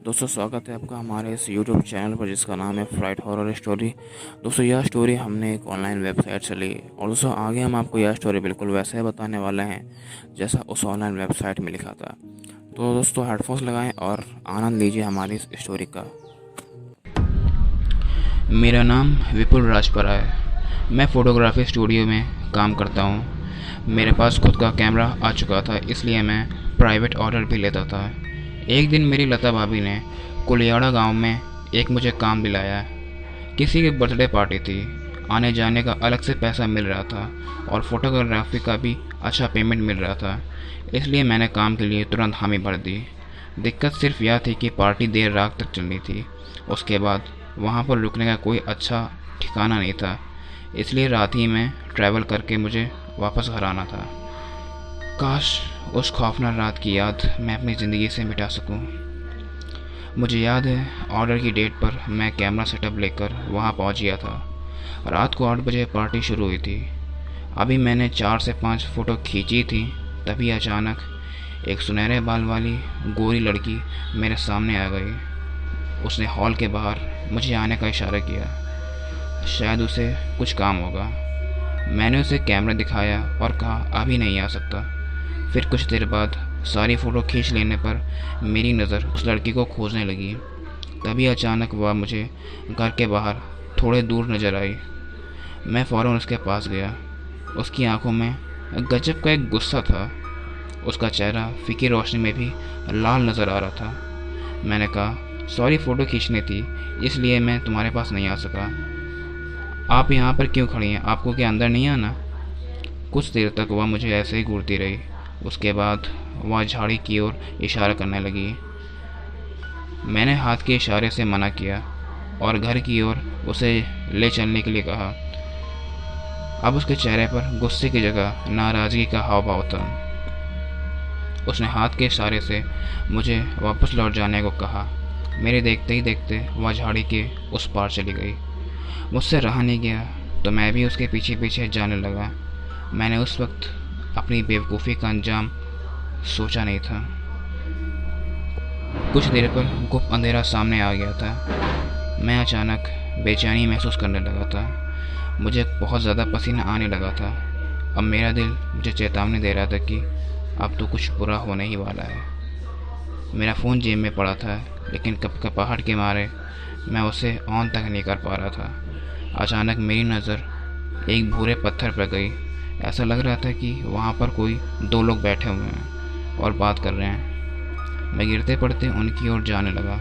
दोस्तों स्वागत है आपका हमारे इस YouTube चैनल पर जिसका नाम है फ्राइड हॉरर स्टोरी। दोस्तों यह स्टोरी हमने एक ऑनलाइन वेबसाइट से ली और दोस्तों आगे हम आपको यह स्टोरी बिल्कुल वैसे ही बताने वाले हैं जैसा उस ऑनलाइन वेबसाइट में लिखा था। तो दोस्तों हेडफोन्स लगाएं और आनंद लीजिए हमारी इस स्टोरी का। मेरा नाम विपुल राजपरा है। मैं फ़ोटोग्राफी स्टूडियो में काम करता हूँ। मेरे पास खुद का कैमरा आ चुका था, इसलिए मैं प्राइवेट ऑर्डर भी लेता था। एक दिन मेरी लता भाभी ने कुलियाड़ा गांव में एक मुझे काम दिलाया। किसी की बर्थडे पार्टी थी, आने जाने का अलग से पैसा मिल रहा था और फोटोग्राफी का भी अच्छा पेमेंट मिल रहा था, इसलिए मैंने काम के लिए तुरंत हामी भर दी। दिक्कत सिर्फ यह थी कि पार्टी देर रात तक चलनी थी। उसके बाद वहाँ पर रुकने का कोई अच्छा ठिकाना नहीं था, इसलिए रात ही में ट्रैवल करके मुझे वापस घर आना था। काश उस खौफनाक रात की याद मैं अपनी ज़िंदगी से मिटा सकूं। मुझे याद है ऑर्डर की डेट पर मैं कैमरा सेटअप लेकर वहां पहुंच गया था। रात को 8 बजे पार्टी शुरू हुई थी। अभी मैंने 4 से 5 फ़ोटो खींची थी, तभी अचानक एक सुनहरे बाल वाली गोरी लड़की मेरे सामने आ गई। उसने हॉल के बाहर मुझे आने का इशारा किया, शायद उसे कुछ काम होगा। मैंने उसे कैमरा दिखाया और कहा अभी नहीं आ सकता। फिर कुछ देर बाद सारी फ़ोटो खींच लेने पर मेरी नज़र उस लड़की को खोजने लगी। तभी अचानक वह मुझे घर के बाहर थोड़े दूर नज़र आई। मैं फ़ौरन उसके पास गया। उसकी आंखों में गजब का एक गुस्सा था। उसका चेहरा फीकी रोशनी में भी लाल नज़र आ रहा था। मैंने कहा सॉरी, फ़ोटो खींचनी थी इसलिए मैं तुम्हारे पास नहीं आ सका। आप यहाँ पर क्यों खड़ी हैं? आपको क्या अंदर नहीं आना? कुछ देर तक वह मुझे ऐसे ही घूरती रही। उसके बाद वह झाड़ी की ओर इशारा करने लगी। मैंने हाथ के इशारे से मना किया और घर की ओर उसे ले चलने के लिए कहा। अब उसके चेहरे पर गुस्से की जगह नाराज़गी का हाव भाव था। उसने हाथ के इशारे से मुझे वापस लौट जाने को कहा। मेरे देखते ही देखते वह झाड़ी के उस पार चली गई। मुझसे रहा नहीं गया तो मैं भी उसके पीछे पीछे जाने लगा। मैंने उस वक्त अपनी बेवकूफ़ी का अंजाम सोचा नहीं था। कुछ देर पर गुप्त अंधेरा सामने आ गया था। मैं अचानक बेचैनी महसूस करने लगा था। मुझे बहुत ज़्यादा पसीना आने लगा था। अब मेरा दिल मुझे चेतावनी दे रहा था कि अब तो कुछ बुरा होने ही वाला है। मेरा फ़ोन जेब में पड़ा था, लेकिन कपकपाहट के मारे मैं उसे ऑन तक नहीं कर पा रहा था। अचानक मेरी नज़र एक भूरे पत्थर पर गई। ऐसा लग रहा था कि वहाँ पर कोई 2 लोग बैठे हुए हैं और बात कर रहे हैं। मैं गिरते पड़ते उनकी ओर जाने लगा,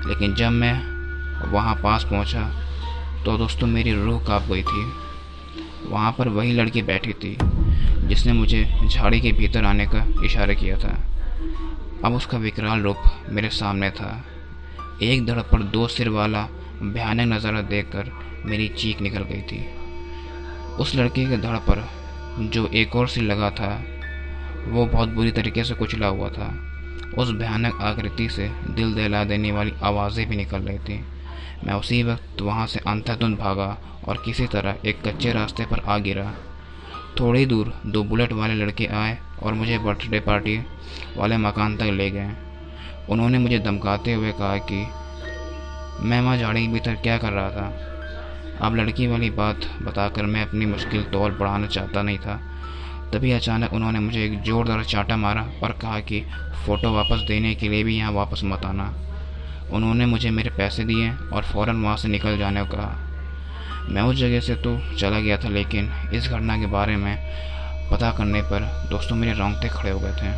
लेकिन जब मैं वहाँ पास पहुँचा तो दोस्तों मेरी रूह कांप गई थी। वहाँ पर वही लड़की बैठी थी जिसने मुझे झाड़ी के भीतर आने का इशारा किया था। अब उसका विकराल रूप मेरे सामने था। एक धड़ पर 2 सिर वाला भयानक नज़ारा देखकर मेरी चीख निकल गई थी। उस लड़के के धड़ पर जो एक और सिर लगा था वो बहुत बुरी तरीके से कुचला हुआ था। उस भयानक आकृति से दिल दहला देने वाली आवाज़ें भी निकल रही थी। मैं उसी वक्त वहाँ से अंधाधुंध भागा और किसी तरह एक कच्चे रास्ते पर आ गिरा। थोड़ी दूर 2 बुलेट वाले लड़के आए और मुझे बर्थडे पार्टी वाले मकान तक ले गए। उन्होंने मुझे धमकाते हुए कहा कि मैं वहाँ झाड़ी के भीतर क्या कर रहा था। अब लड़की वाली बात बताकर मैं अपनी मुश्किल तो और बढ़ाना चाहता नहीं था। तभी अचानक उन्होंने मुझे एक ज़ोरदार चांटा मारा और कहा कि फ़ोटो वापस देने के लिए भी यहाँ वापस मत आना। उन्होंने मुझे मेरे पैसे दिए और फ़ौरन वहाँ से निकल जाने को कहा। मैं उस जगह से तो चला गया था, लेकिन इस घटना के बारे में पता करने पर दोस्तों मेरे रोंगटे खड़े हो गए थे।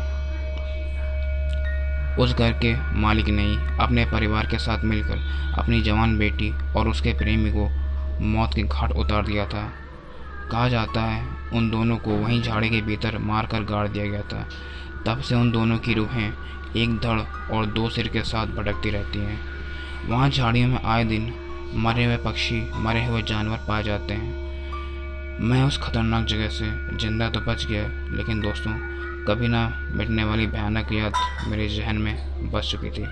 उस घर के मालिक ने अपने परिवार के साथ मिलकर अपनी जवान बेटी और उसके प्रेमी को मौत के घाट उतार दिया था। कहा जाता है उन दोनों को वहीं झाड़ी के भीतर मारकर गाड़ दिया गया था। तब से उन दोनों की रूहें एक धड़ और 2 सिर के साथ भटकती रहती हैं। वहाँ झाड़ियों में आए दिन मरे हुए पक्षी, मरे हुए जानवर पाए जाते हैं। मैं उस खतरनाक जगह से जिंदा तो बच गया, लेकिन दोस्तों कभी ना मिटने वाली भयानक याद मेरे जहन में बस चुकी थी।